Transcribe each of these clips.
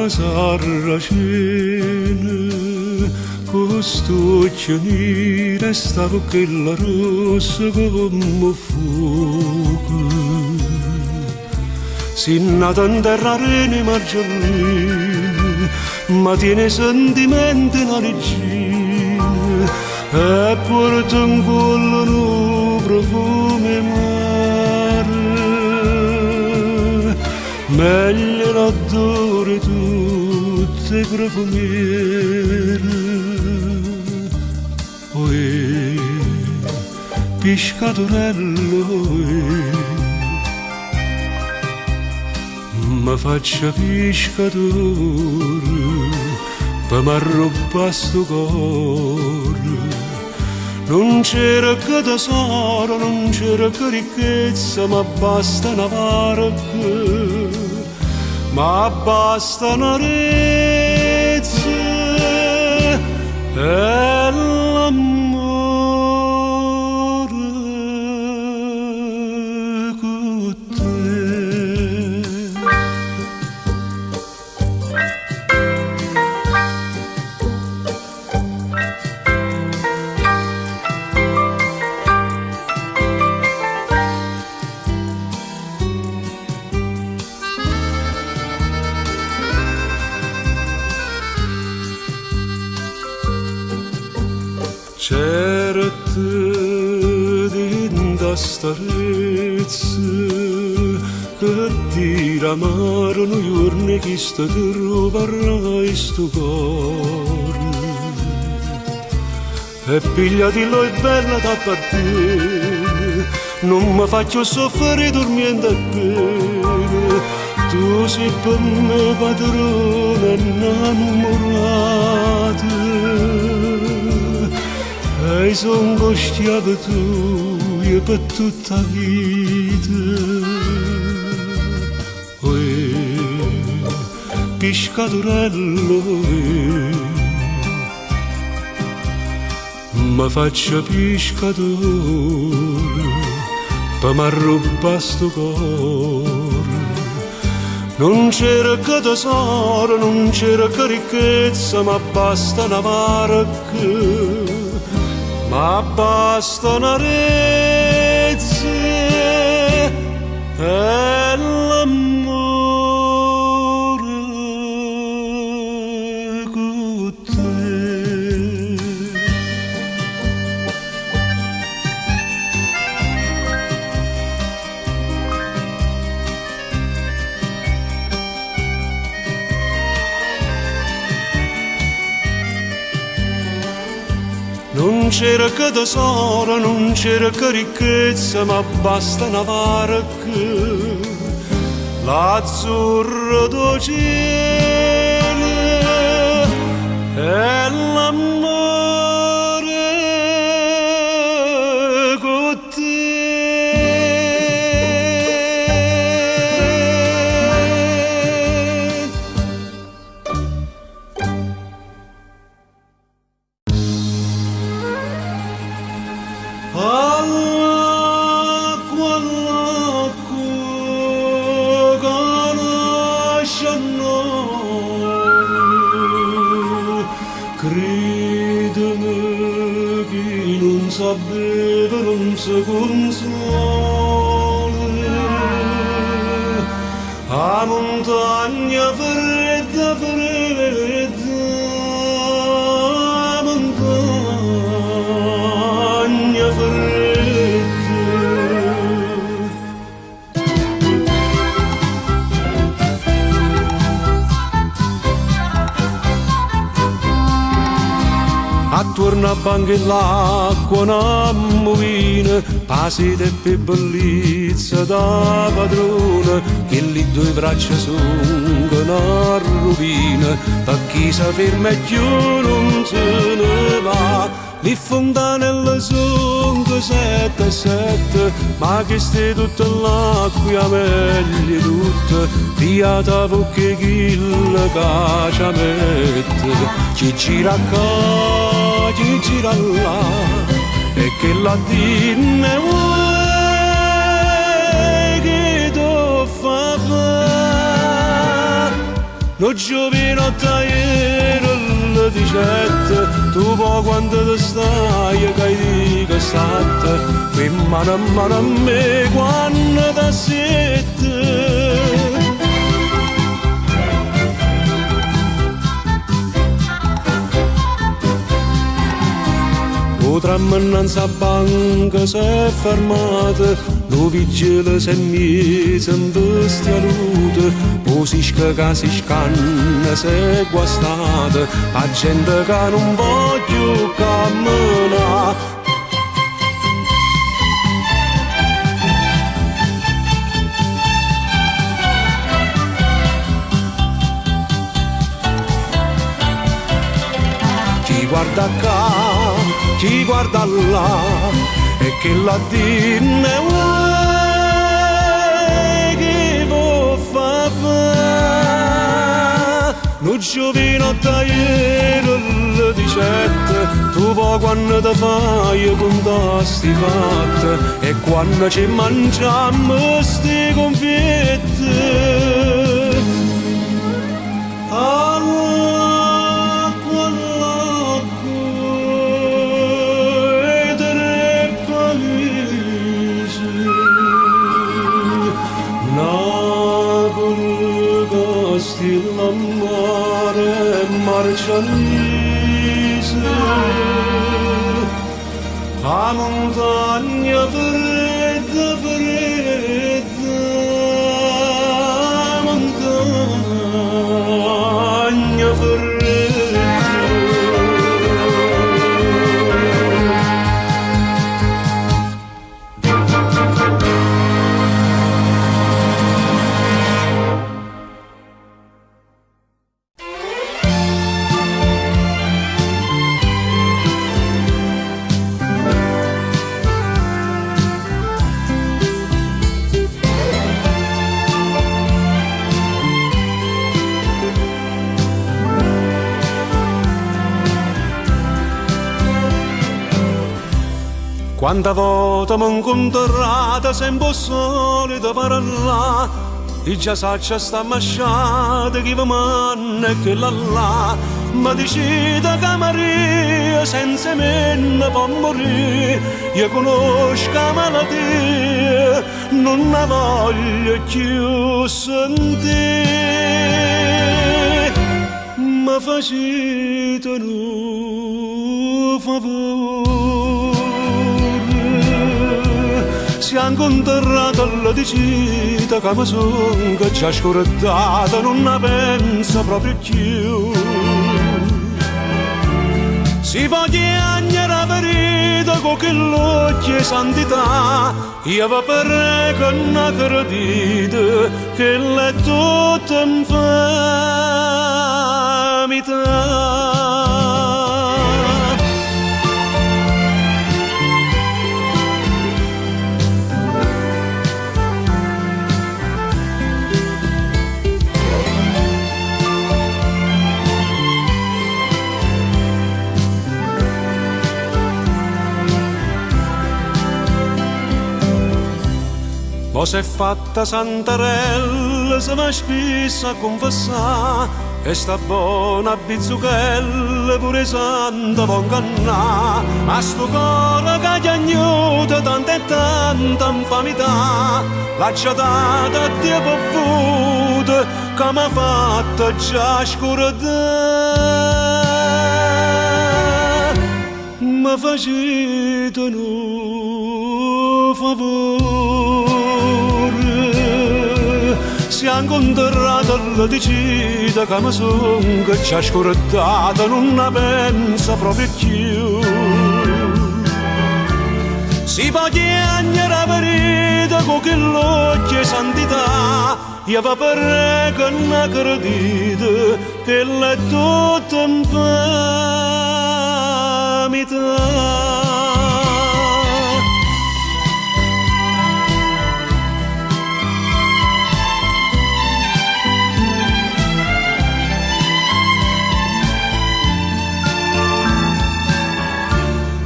sarracene, costoccioni restavo che la rossa come fuoco. Si nata in terra rene margialine, ma tiene sentimenti in origine, e porta in collo un profumo mare, meglio l'odore tutte profumiere. Oe, pescatorello, ma faccia pescatore, per m'arrobba sto cuore. Non c'era che tesoro, non c'era che ricchezza, ma basta una barca, ma basta una rezza e l'amore con te. Certe dinda starezza che diramarono giorni che sta ti ruberai sto cuore e pigliatilo è bella da partire, non mi faccio soffrire dormiendo a bene, tu sei per me padrona innamorata e son gosciato tu per tutta la vita. Oe, pescatorello, ma faccia pescatore, per m'arrobba sto cuore. Non c'era che tesoro, non c'era che ricchezza, ma basta una barca, ma basta una rezza e l'amore con te. Non c'era che tesoro, non c'era che ricchezza, ma basta una barca, l'azzurro del cielo e l'amore con te. All'acqua, all'acqua, conosce noi, credimi che non sa bere, non si consola, a montagna fredda, fredda, a montagna fredda. Attorno a banche l'acqua una movina, pasite e bellezza da padrona, che lì due braccia sono una rovina, da chi si ferma e più non se ne va. Le fontanelle sono 7 e 7, ma che stai tutta l'acqua meglio tutta, via da poche chille che ci mette, chi gira qua, chi gira là, e che la dinne vuoi che tu fa fare. non giovinotto ieri le 17, tu poi quando ti stai che dico state, qui mano a me quando ti siete. O tram innanzi a banca si è fermata, lo vigile si è messo in bestialute, o si scacca, si scanna, si è guastata, la gente che non voglio camminare. Chi guarda qua, chi guarda là, e che la dinne vuoi che può fare. Non giovinotto ieri le 17, tu poi quando ti fai con sti fatti, e quando ci mangiamo sti confetti. L'amore marcialise, a montagna fredda, fredda, montagna fredda. Quanta volta mi incontrata sempre solita parlare, e già saccia sta masciata chi vi manna e che là, ma dicita che Maria senza me ne può morire, io conosco la malattia, non la voglio più sentire, ma facete un favore. Siamo incontrati alla dicita che mi sono che già scordata, non la penso proprio più. Si può chiamare la verità con che l'occhio e santità, io vi prego non credete che è tutto infamità. Mo s'è fatta Santarella, se va spesso a confessare, e sta buona bizzuchella pure santa può ingannare, ma sto cuore che gli agnuta tanta e tanta infamità, l'ha già data a Dio povuta, che m'ha fatta già scordare. Ma facete un favore, siamo incontrati alla dicita che mi sono che ci ha scordata, non la penso proprio più. Si può chiamare la verità con che l'occhio e santità, io vi prego non credete che è tutto infamità.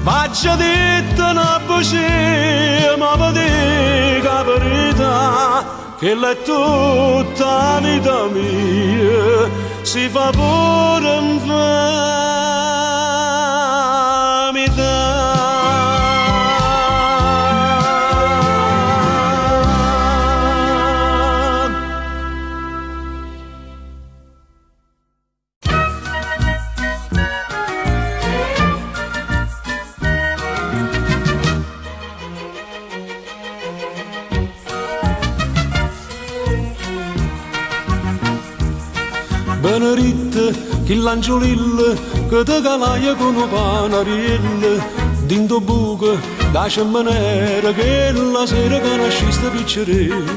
Faccia detto una bugia, ma vi dico la verità, che è tutta la vita mia, si fa pure infamità. Beneditta, chi l'angiolilla, che te calaia con un panariello, dinto buco, da cemmanera, che la sera che nasciste piccerella,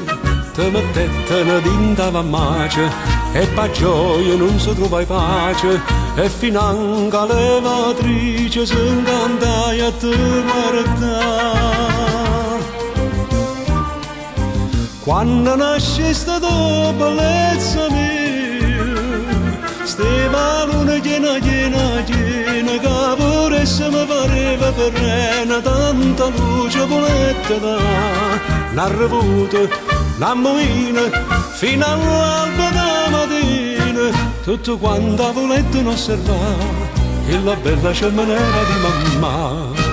te mettete dinta a mace, e per gioia non si trova pace, e finanche la levatrice si incantaia a te guardare. Quando nasciste tu, bellezza mia, stava luna piena, piena, piena, che pure se mi pareva perrena, tanta luce volette da, n'ha revuto, n'ha movina, fino all'alba da mattina, tutto quanto volette osservare, che la bella cemmanera di mamma.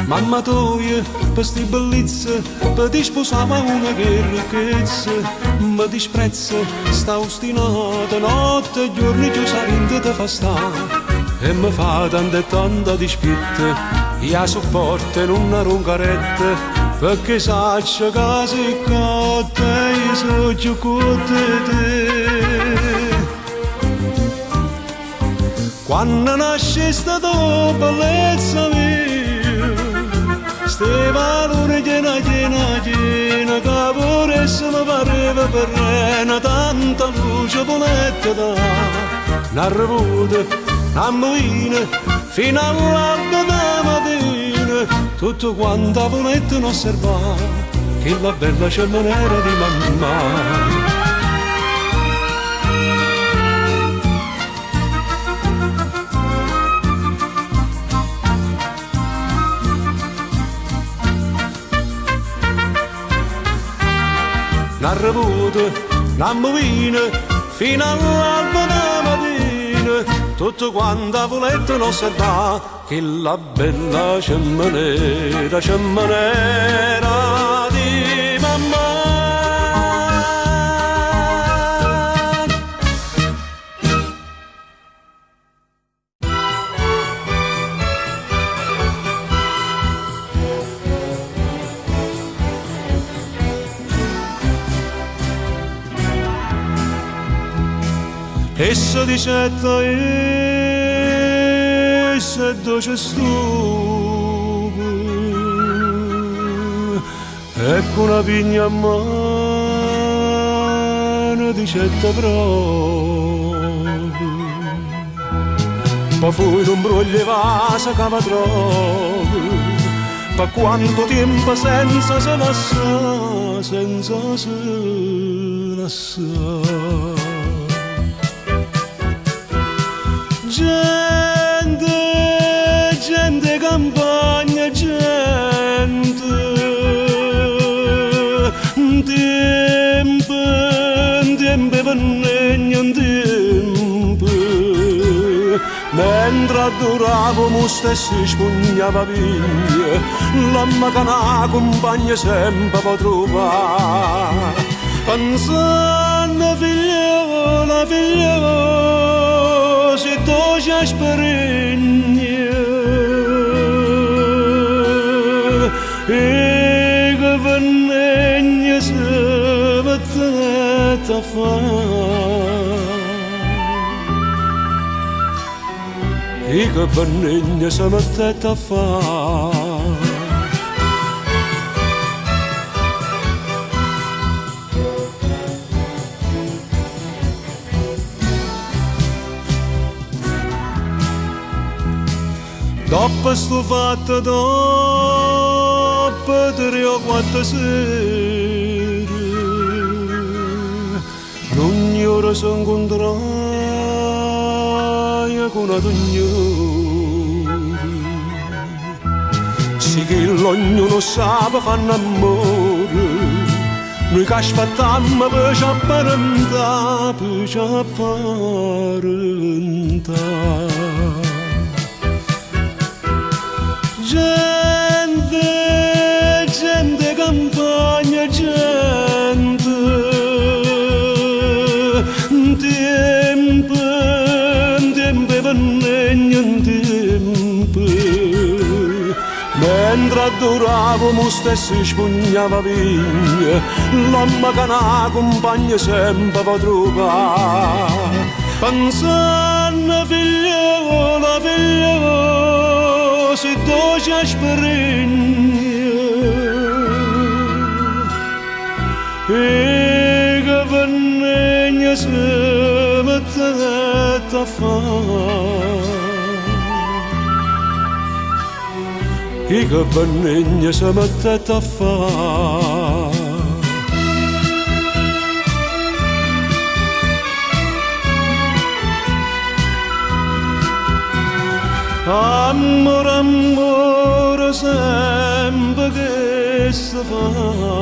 Mamma tua, per sti bellezze, per ti sposava una che ricchezza, mi disprezza, sta ostinata, notte e giorni giustamente te fa stare, e mi fa tanta e tanta dispietta, io sopporto in una roncaretta, perché saccio che si cotta, io so più cotta te. Quando nasceste tu, bellezza mia, stava luna piena, piena, piena, che pure se mi pareva perrena, tanta luce volette da, n'ha revuta, n'ha movina, fino all'alba da mattina, tutto quanto volette osservare, che la bella cemmanera di mamma. N'ha revuta, n'ha movina, fino all'alba da mattina, tutto quanto volete osservare, che la bella cemmanera, cemmanera di mamma. E se dicetta e se dolce stupo, ecco una pigna a mano dicetta proprio, poi fu non broglie vasa che va troppo, per quanto tempo senza se lascia, senza se lascia. Gente, gente campagna, gente, tempo, tempo per negno, tempo, mentre duravo mo stesso spugnava via, l'amma che una compagna sempre può trovare, pensando figliola, figliola, se tu ci asperegni e che vennegna se mettete a fare e che vennegna se mettete a fare. Dopo sto fatto, dopo 3 o 4 sere, ogni ora si incontrava con ognuno. Sì che l'ognuno sa fanno amore, noi che aspettiamo per ci apparentare, per ci apparentare. Gente, gente campagna, gente, tempo, tempo per tempo. Mentre adoravo mo stesso spugnava via, l'uomo che una compagna sempre va trovare. Pensando figliola, figliola, se tu ci asperini, e che vennegna si mettete a fare. E che vennegna si mettete a fare. Amore, amore, sempre che si fa.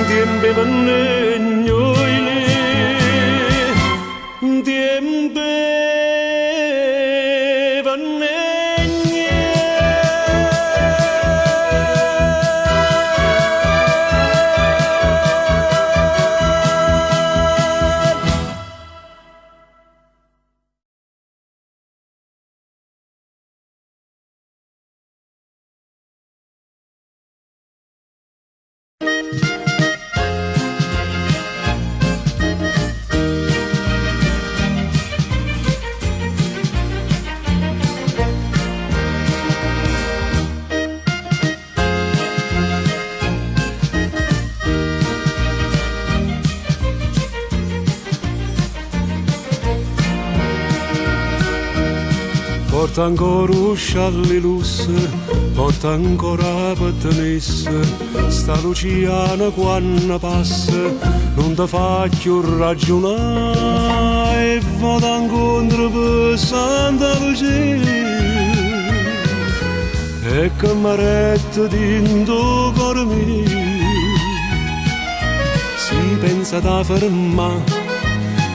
Tempi vennegno tempi porta ancora uscialli lusse, porta ancora pettenesse, sta Luciana quando passa, non ti fa più ragionare, e vado incontro per Santa Lucia. E che m'arretta dentro cuore mio, si pensa da fermare,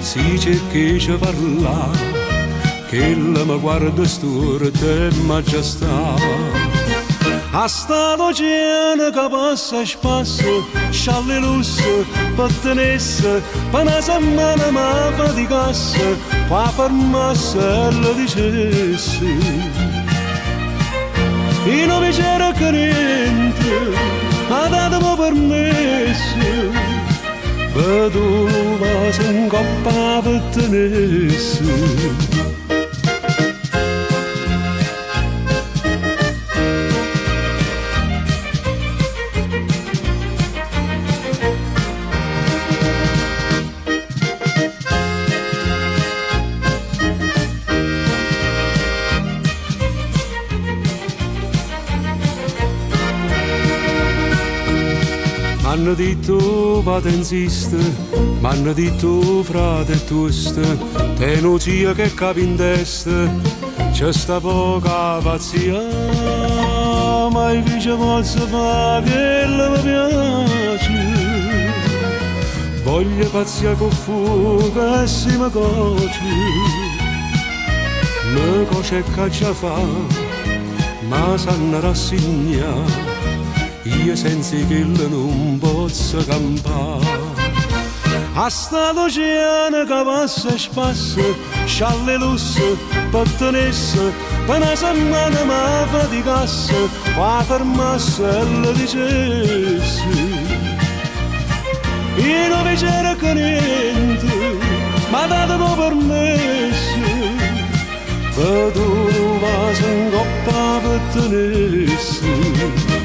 si cerca di parlare, che ella mi guarda storta e maestà. A sta Luciana che passa e spasso, scialle lusse, pettenesse, per una setmana mi faticasse, poi fermasse e le dicesse. E non mi c'era che niente, ma datemi permesso, per tu vas in coppa per tenesse. M'hanno detto vado insiste, m'hanno detto frate e toste, te non sia che capi in testa, c'è sta poca pazzia, ma io ci posso fare che mi piace. Voglio pazzia con fuoco e si mi coce, mi coce e caccia fa, ma sanno rassegnare. Io senza che non posso campare. A sta Luciana che passa e spassa, scialle lusse, pettenesse, per una setmana mi faticasse, poi fermasse e le dicesse. Io non mi c'era che niente, ma datemi permesso, per tu vas in coppa per tenesse.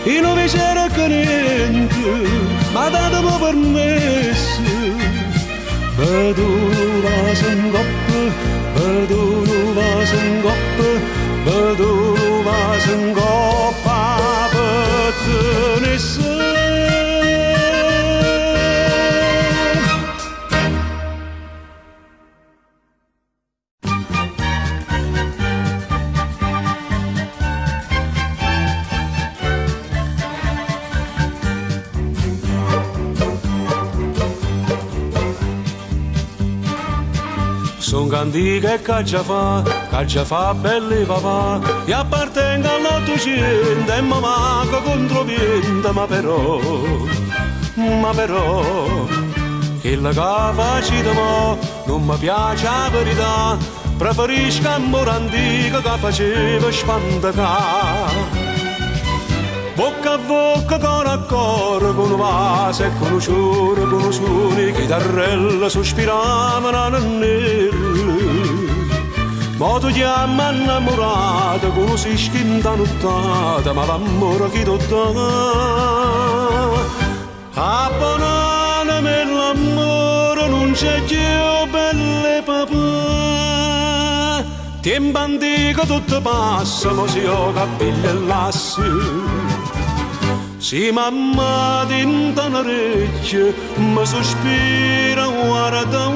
E non vi c'era che niente, ma datemi permesso, per tu Son cantiche che già fa belli papà, e appartengo all'Ottocento e mi manco contropiente, ma però, quella che facete mo non mi piace la verità, preferisco amore antico che faceva spantacà. Bocca a bocca, coro a coro, con un vaso e con un ciuro, con un suoni, chitarrella sospiravano nel. Ma tu chiami innamorata, con un sischinta nottata, ma l'amore che ti dà. Abbonanami l'amore, non c'è più belle papà. Tempo antico tutto passa, ma si ho capelli e lassi. Si mamma tinta un orecchio, mi sospira guarda.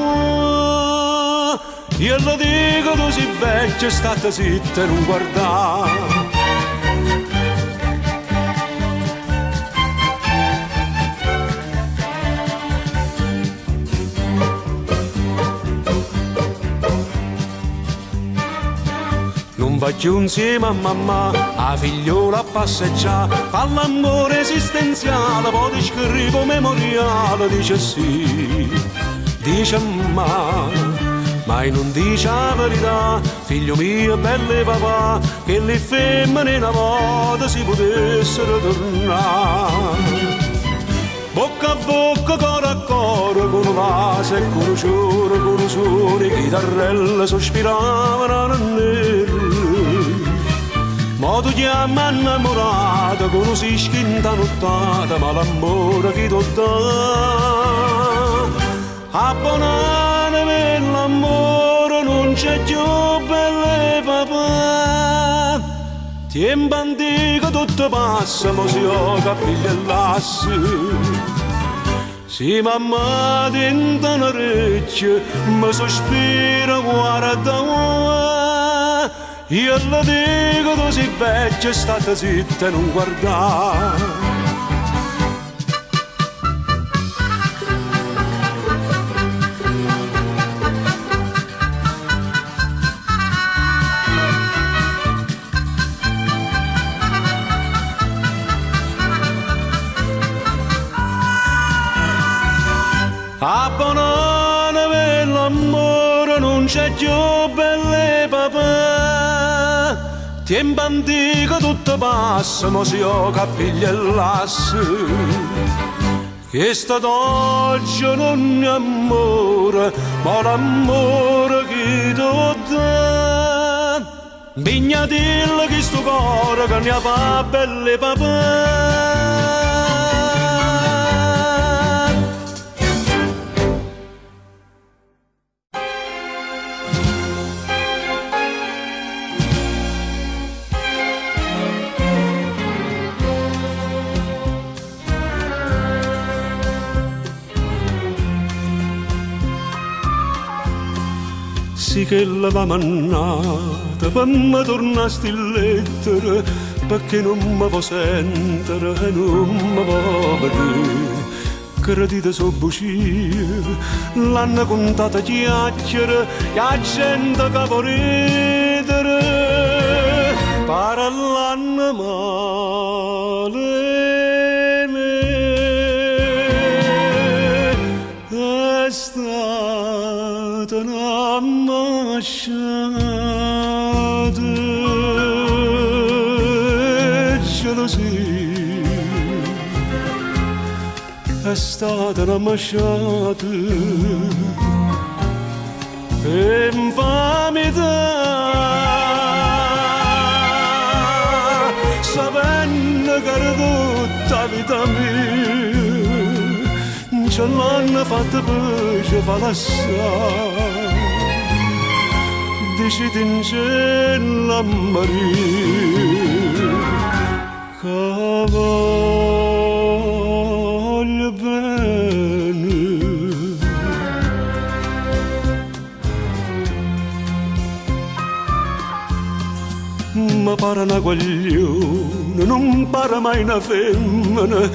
Io lo dico tu sei vecchio, state zitta e non guardare. Non va più insieme a mamma, a figliola a passeggiare, fa l'amore esistenziale, poi ti scrivo memoriale, dice sì, dice ma non dice la verità, figlio mio bello papà, che le femmine una volta si potessero tornare. Bocca a bocca, coro a coro, con un vaso e con un ciuro, con un suoni, chitarrelle sospiravano nel. Ma tu chiami innamorata, con un sischinta nottata, ma l'amore che ti dà. Abbonanami l'amore, non c'è più belle papà. Tempo antico tutto passa, ma si ho capelli e lassi. Si mamma tinta un orecchio, mi sospira guarda. Io le dico tu sei vecchio, state zitta e non guardare. Abbonanami l'amore, non c'è più belle papà. Tempo antico tutto passa, ma si ho capelli e lassi. Che stato oggi non è amore, ma l'amore che ti dà. Bignatilla che sto cuore che ne fa belle papà. Sì che la mannata per me torna a stillettere, perché non mi può sentere e non mi può vedere. Credite so bugie, l'hanno contata chiacchiere, e la gente che può ridere, parlano male. È stata una masciata gelosia, è stata una masciata infamità, sapendo che era tutta la vita mia. Ce l'hanno fatta pace, fa lassare, decidi in cielo a morire, che voglio bene. Ma pare una guaglione, non pare mai una femmina,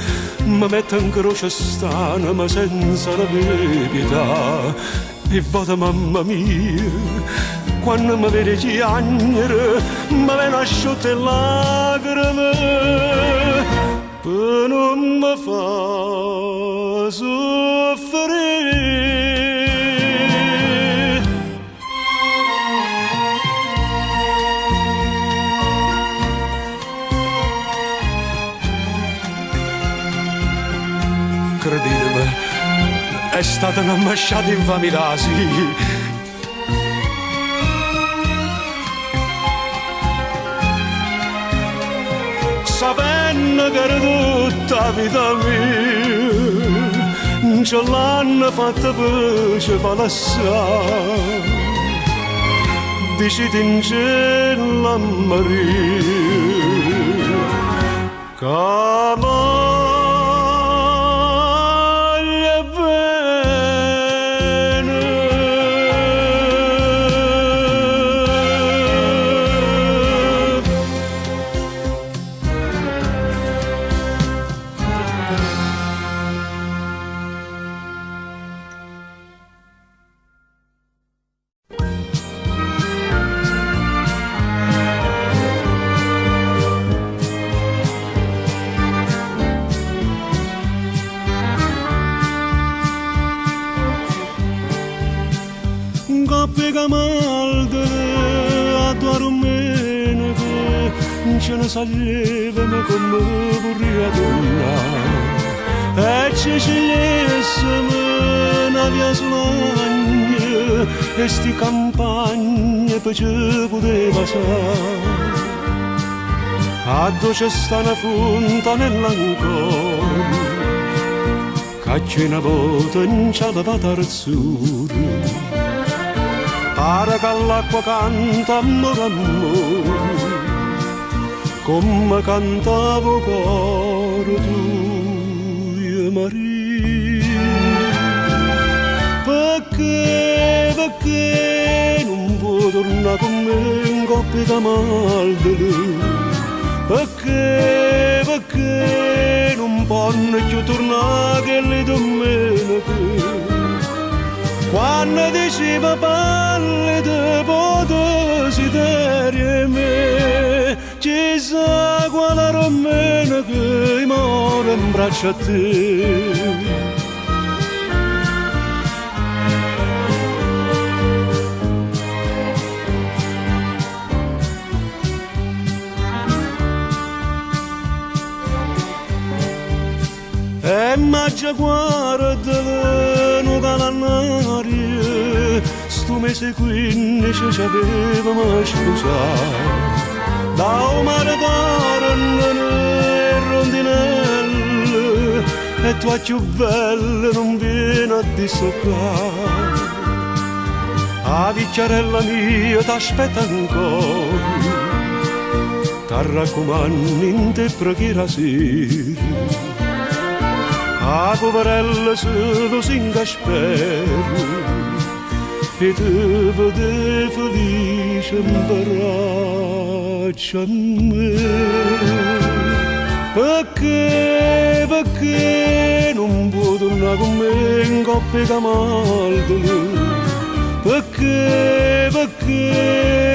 mi mette in croce strana ma senza la verità, e vada mamma mia, quando mi vede piangere, mi viene asciutte lacrime, per non mi fa soffrire. Credetemi, è stata una masciata infamità, sì. Sapendo che era tutta la vita mia, non ce l'hanno fatta pace per lasciare. Dici in cielo a morire, che ce ne salivano come vorria donna e ci scegliessimo una via sull'agne e sti campagne poi ci poteva passare a dove c'è sta una fontanella ancora che c'è una volta in cialava tarzura pare che l'acqua canta amore amore come cantavo coro tu, Maria. Perché non può tornare con me in coppia da mal di lui? Perché non può più tornare che le domeniche? Quando diceva parli di desiderio me, ci sa quella romena che muore in braccio a te. E maggia guarda non calannaria, sto mese qui ci avevamo sposato. Da un mare d'oro e rondinelle e tua più bella non viene a dissoccare. A vecchiarella mia t'aspetta ancora, ti raccomando in te preghiera sera. A poverella solo si ingaspera e te vede felice in braccio a me. Perché non può tornare con me in coppia da mal di lui? Perché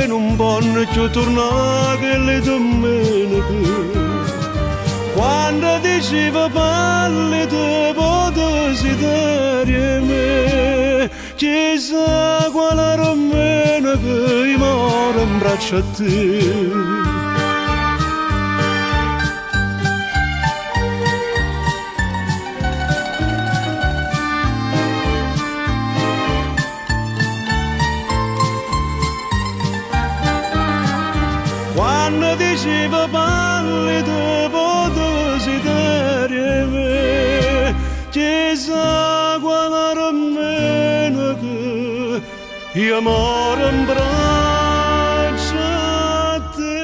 non può più tornare che le domeniche? Quando diceva parli di desiderio me, chissà quale romena che muore in braccio a te. Quando diceva parli di desiderio me, chissà quale romena che io muore in braccio a te.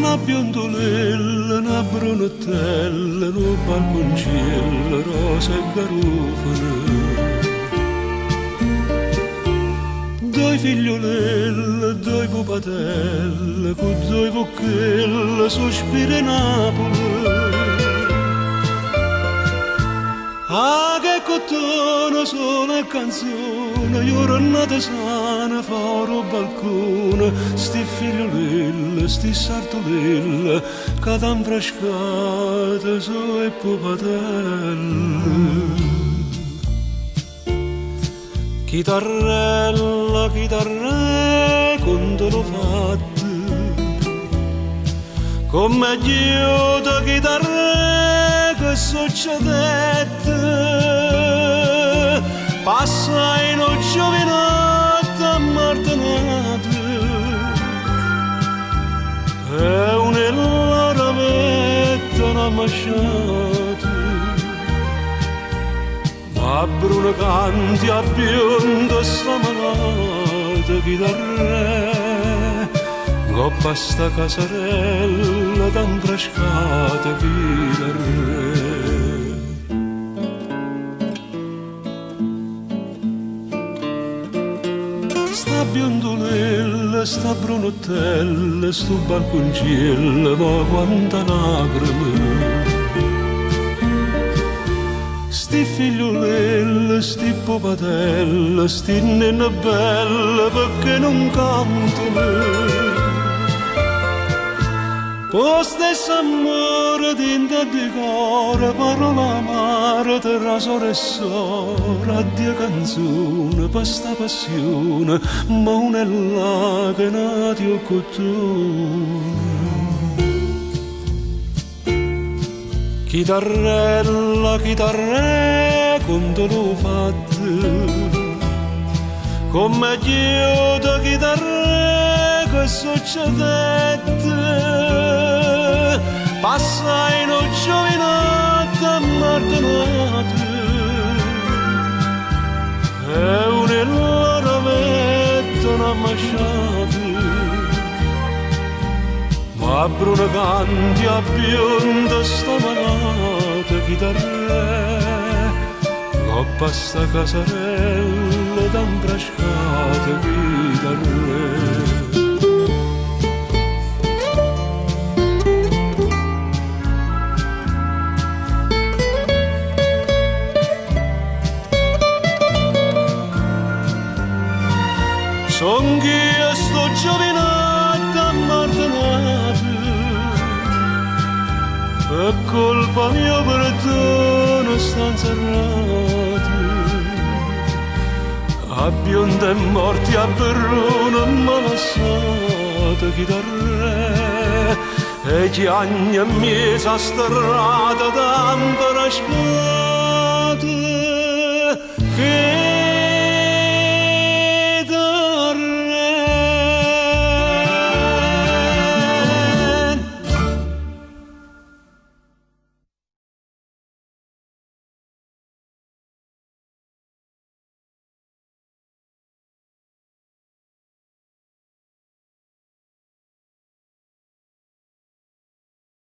sta biondolella, una brunatella, un balconcello, rosa e garofane. Due figliolelle, due pupatelle, con due bocchelle, sospira Napoli. Ah, che cottone, sono canzone, giornata sana, fuori balcone, sti figliolelle, sti sartolelle, che t'han frascate su e pupatelle. Chitarrella, chitarre, quando l'ho fatta, come aiuto chitarre che succedette, passa in un giovinotto ammartinato, e un'ella ravetta una masciata. A bruna canti a bionda sta malata chitarre, coppa sta casarella tan frascata chitarre. Sta biondolella, sta brunotella, sto balconcello, ma quanta lacrime. Sti figliolelle, sti popatelle, sti nenne belle, perché non cantano? Po stesso amore dinta di cuore, parola amare, terra soressore, addio canzone, per sta passione, ma una è là che nati o cotone. Chitarrella, chitarre, quando l'ho fatta, come aiuto chitarre che succedette, passa in un giovinotto ammartinato, e un'ella ravetta una masciata. A bruna canti a bionda sta malata chitarre, coppa sta casarella tan frascata chitarre. Son chi sto giovinotto ammartinato, per colpa mia perdono stanno serrati, a bionda e morti a Verona m'ha lasciato chitarre, e gli anni a mezza strada tanto rascate che